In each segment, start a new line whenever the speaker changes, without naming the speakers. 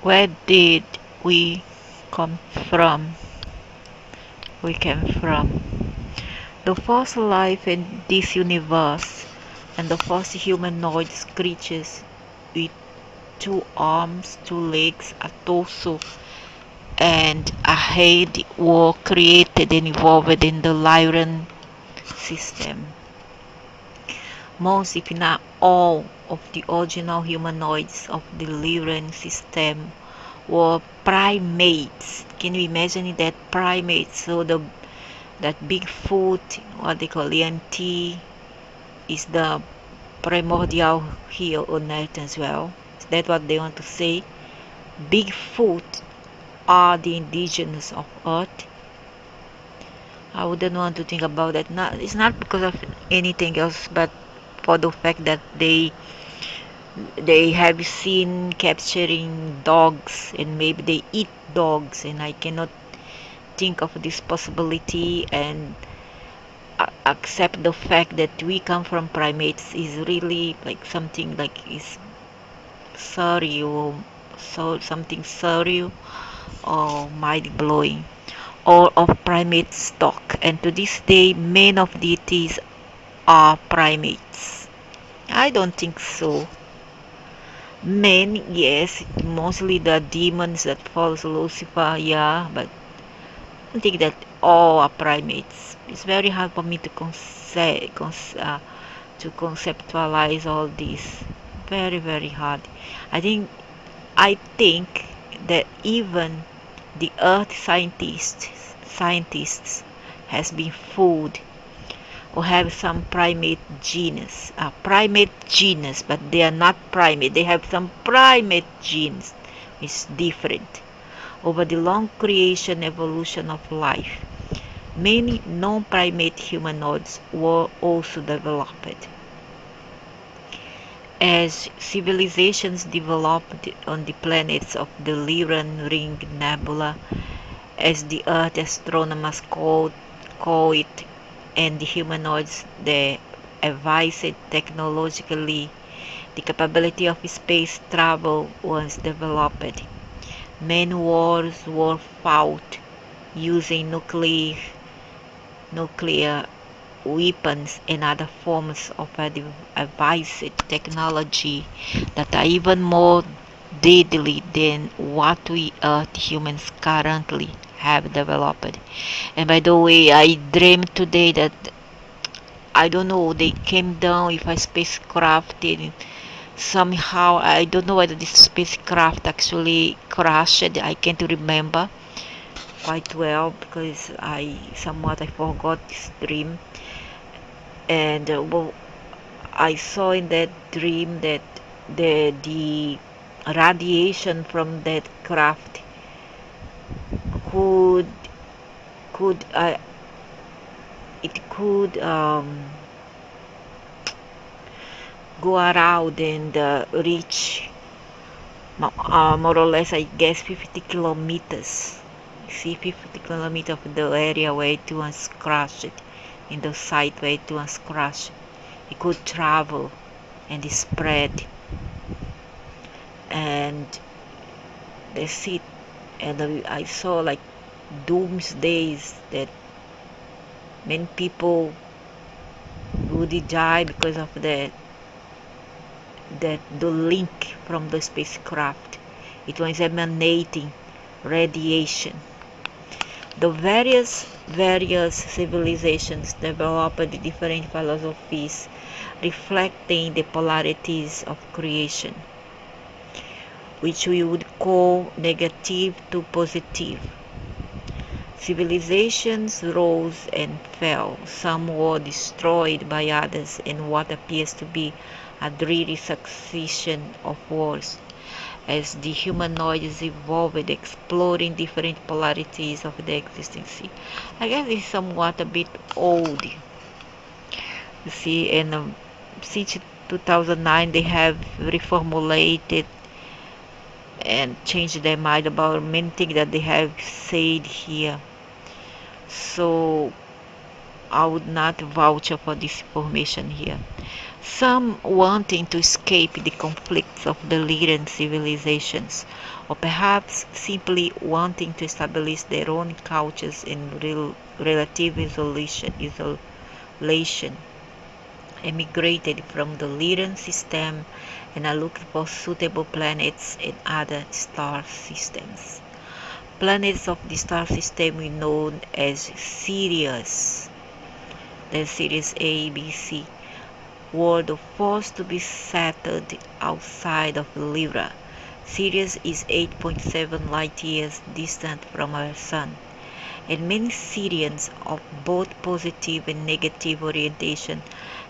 Where did we come from? We came from the first life in this universe, and the first humanoid creatures with two arms, two legs, a torso, and a head were created and evolved in the Lyran system. Most, if not all, of the original humanoids of the Lyran system were primates. Can you imagine that primates? So that Bigfoot, what they call ENT, is the primordial here on Earth as well. Is that what they want to say? Bigfoot are the indigenous of Earth. I wouldn't want to think about that. It's not because of anything else, but for the fact that they have seen capturing dogs and maybe they eat dogs, and I cannot think of this possibility and accept the fact that we come from primates is really like something like is surreal, so something surreal or mind blowing, or of primate stock. And to this day, many of deities are primates. I don't think so. Men, yes, mostly the demons that follows Lucifer, yeah, but I don't think that all are primates. It's very hard for me to to conceptualize all this. Very, very hard. I think I think that even the earth scientists has been fooled or have some primate genus, but they are not primate. They have some primate genes, which is different. Over the long creation evolution of life, many non-primate humanoids were also developed. As civilizations developed on the planets of the Lyran Ring Nebula, as the Earth astronomers call it, and the humanoids they advanced technologically, the capability of space travel was developed. Many wars were fought using nuclear weapons and other forms of advanced technology that are even more deadly than what we Earth humans currently have developed. And by the way, I dreamed today that I don't know, they came down with a spacecraft and somehow I don't know whether this spacecraft actually crashed. I can't remember quite well because I forgot this dream. And well, I saw in that dream that the radiation from that craft could could it could go around and reach more or less, I guess, 50 kilometers. See, 50 kilometers of the area where it was crashed, in the site where it was crashed. It could travel and spread, and that's it. And I saw like doomsdays that many people would die because of that the link from the spacecraft. It was emanating radiation. The various civilizations developed different philosophies reflecting the polarities of creation, which we would call negative to positive. Civilizations rose and fell, some were destroyed by others in what appears to be a dreary succession of wars, as the humanoids evolved, exploring different polarities of the existence. I guess it's somewhat a bit old, you see, and since 2009 they have reformulated and changed their mind about many things that they have said here. So I would not vouch for this information here. some wanting to escape the conflicts of the Lyran civilizations, or perhaps simply wanting to establish their own cultures in relative isolation, emigrated from the Lyran system and are looking for suitable planets and other star systems. Planets of the star system we know as Sirius, the Sirius A, B, C, were the first to be settled outside of Lyra. Sirius is 8.7 light-years distant from our Sun, and many Sirians of both positive and negative orientation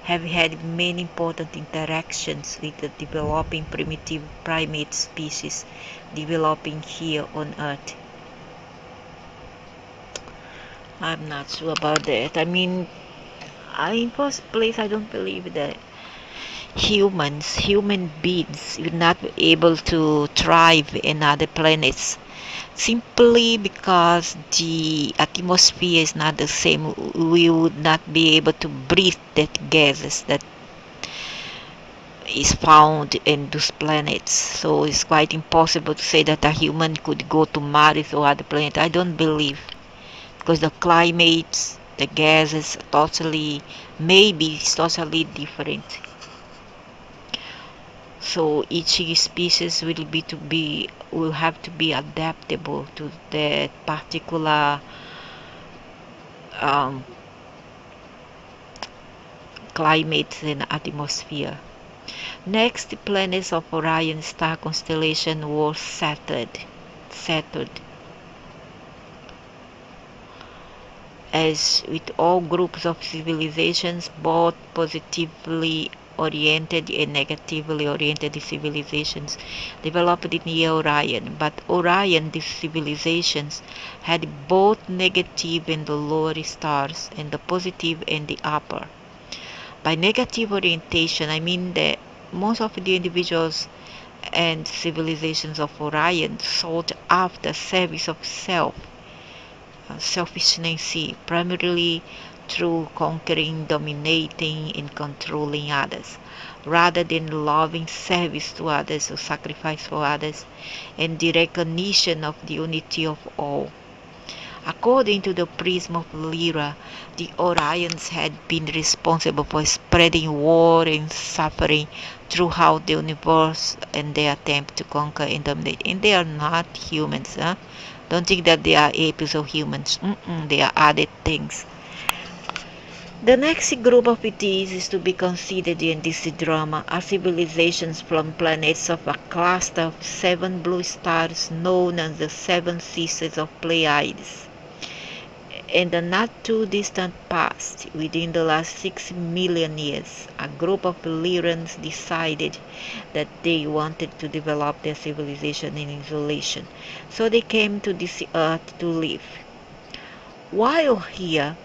have had many important interactions with the developing primitive primate species developing here on Earth. I'm not sure about that. In first place, I don't believe that human beings, will not be able to thrive in other planets simply because the atmosphere is not the same. We would not be able to breathe that gases that is found in those planets. So it's quite impossible to say that a human could go to Mars or other planet. I don't believe, because the climates, the gases maybe it's totally different. So each species will have to be adaptable to that particular climate and atmosphere. Next, the planets of Orion star constellation were settled. As with all groups of civilizations, both positively oriented and negatively oriented civilizations developed near Orion, but Orion, these civilizations, had both negative and the lower stars, and the positive and the upper. By negative orientation, I mean that most of the individuals and civilizations of Orion sought after service of selfishness, primarily through conquering, dominating, and controlling others, rather than loving service to others or sacrifice for others, and the recognition of the unity of all. According to the prism of Lyra, the Orions had been responsible for spreading war and suffering throughout the universe in their attempt to conquer and dominate. And they are not humans, huh? Don't think that they are apes or humans. They are other things. The next group of ETs is to be considered in this drama are civilizations from planets of a cluster of 7 blue stars known as the Seven Sisters of Pleiades. In the not too distant past, within the last 6 million years, a group of Lyrans decided that they wanted to develop their civilization in isolation, so they came to this earth to live. While here,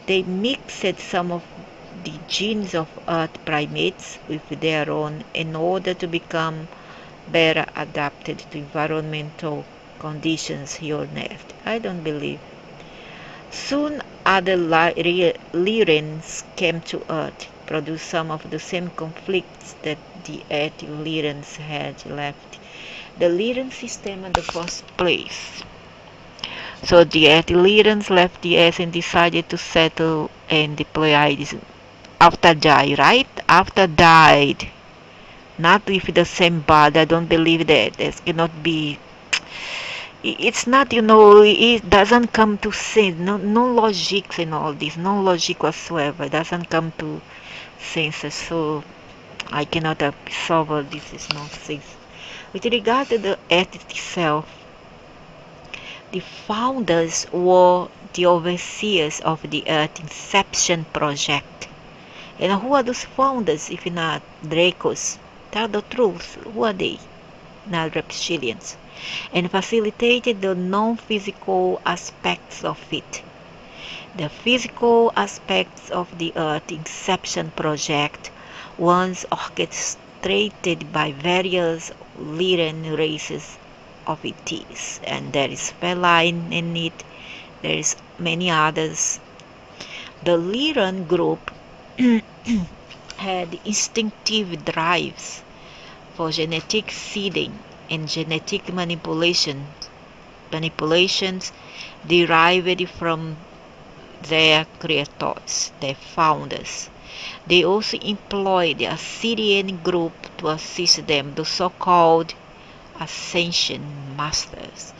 they mixed some of the genes of earth primates with their own in order to become better adapted to environmental conditions here on Earth. I don't believe. Soon other Lyrans came to Earth, produced some of the same conflicts that the Earth Lyrans had left the Lyran system in the first place. So the Earth Lyrans left the Earth and decided to settle in the Pleiades after died, not with the same body. I don't believe that. This cannot be. It's not, it doesn't come to sense. No logic in all this. No logic whatsoever. It doesn't come to sense. So I cannot absorb this is nonsense. With regard to the Earth itself, the founders were the overseers of the Earth Inception Project. And who are those founders if not Dracos? Tell the truth. Who are they? Not reptilians. And facilitated the non-physical aspects of it. The physical aspects of the Earth Inception Project, once orchestrated by various Lyran races of ETs, and there is feline in it, there is many others. The Lyran group had instinctive drives for genetic seeding and genetic manipulations derived from their creators, their founders. They also employed the Assyrian group to assist them, the so-called Ascension Masters.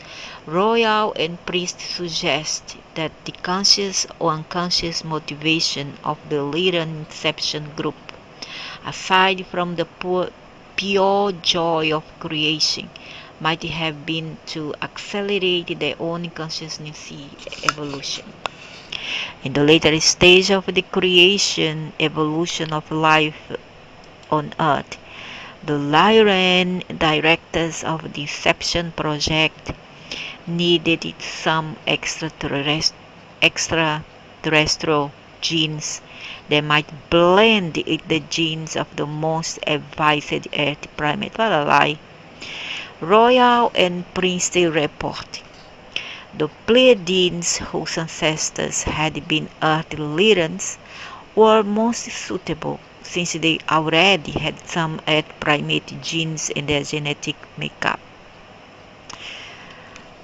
Royal and priest suggest that the conscious or unconscious motivation of the Lyran Inception group, aside from the pure joy of creation, might have been to accelerate their own consciousness evolution. In the later stage of the creation evolution of life on Earth, the Lyran directors of the Inception project needed some extraterrestrial genes that might blend with the genes of the most advanced Earth primate. Royal and princely report. The Pleiadians, whose ancestors had been Earth Lyrans, were most suitable since they already had some Earth primate genes in their genetic makeup.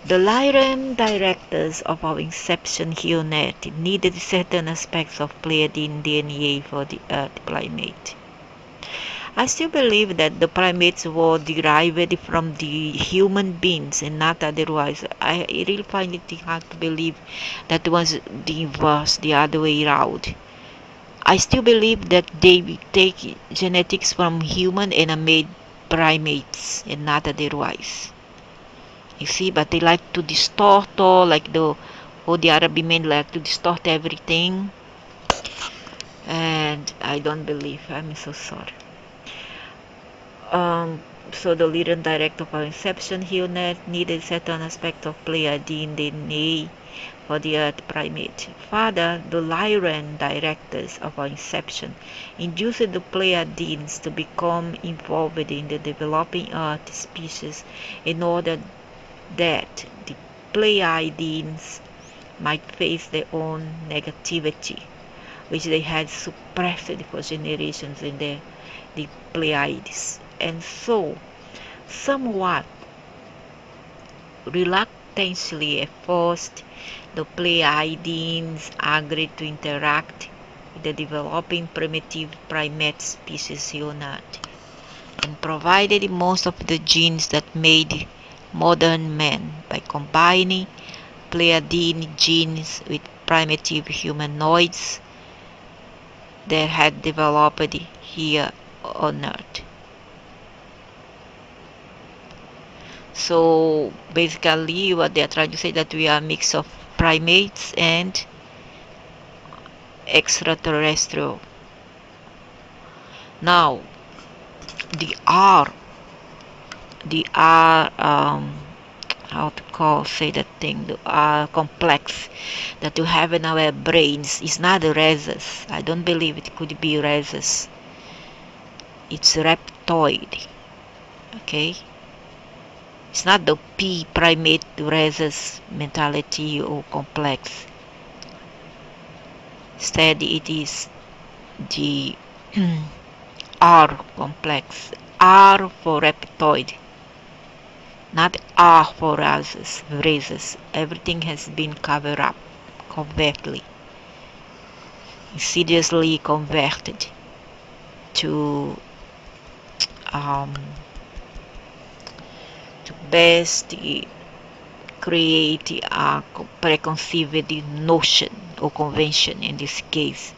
The Lyran directors of our Inception HuNet needed certain aspects of Pleiadian DNA for the Earth primate. I still believe that the primates were derived from the human beings and not otherwise. I really find it hard to believe that was the inverse, the other way around. I still believe that they take genetics from human and made primates and not otherwise. You see, but they like to distort all the Arab men like to distort everything, and I don't believe. I'm so sorry. So the leader and director of our Inception HuNet needed certain aspect of Pleiadian DNA for the Earth primate. Further, the Lyran directors of our Inception induced the Pleiadians to become involved in the developing Earth species in order that the Pleiadians might face their own negativity, which they had suppressed for generations in the Pleiades. And so, somewhat reluctantly at first, the Pleiadians agreed to interact with the developing primitive primate species HuNet and provided most of the genes that made modern men by combining Pleiadian genes with primitive humanoids that had developed here on Earth. So basically what they are trying to say that we are a mix of primates and extraterrestrial. Now the R how to say that thing, the R complex that we have in our brains is not a rhesus. I don't believe it could be rhesus. It's reptoid. Okay, it's not the P primate rhesus mentality or complex. Instead it is the R complex. R for reptoid, not R for rhesus. Everything has been covered up covertly, insidiously converted to best create a preconceived notion or convention in this case.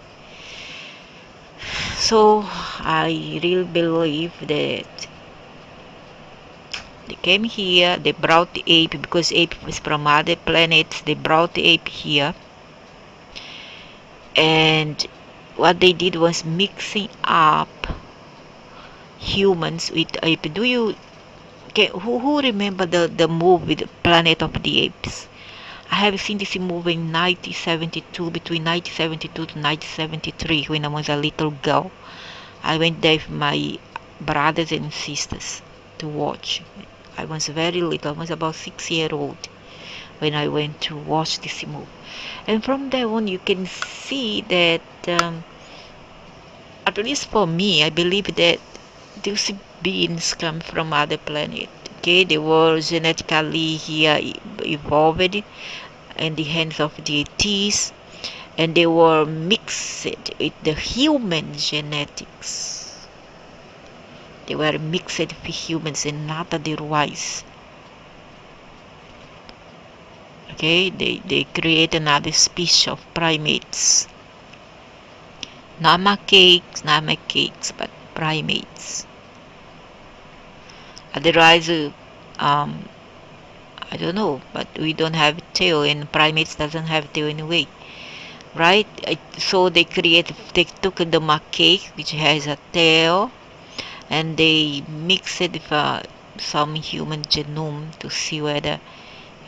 So I really believe that they came here, they brought the ape because ape was from other planets. They brought the ape here, and what they did was mixing up humans with ape. Who remember the movie the Planet of the Apes? I have seen this movie in 1972, between 1972 to 1973 when I was a little girl. I went there with my brothers and sisters to watch. I was very little, I was about 6 years old when I went to watch this movie. And from there on you can see that at least for me, I believe that these beings come from other planet. Okay, they were genetically here evolved in the hands of deities, and they were mixed with the human genetics. They were mixed with humans and not otherwise. Okay, they create another species of primates. Not macaques, but primates. Otherwise, I don't know, but we don't have tail, and primates doesn't have tail anyway, right? So they took the macaque, which has a tail, and they mixed it with some human genome to see whether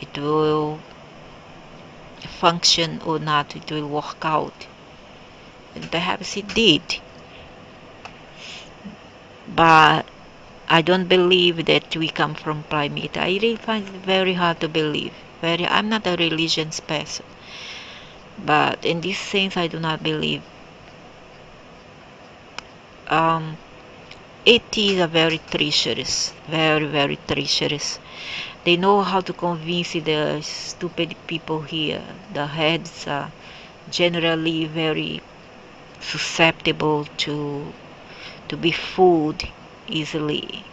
it will function or not, it will work out. And perhaps it did. But I don't believe that we come from primate. I really find it very hard to believe. I'm not a religious person. But in this sense, I do not believe. Um, ETs are very treacherous. Very, very treacherous. They know how to convince the stupid people here. The heads are generally very susceptible to be fooled easily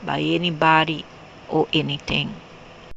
by anybody or anything.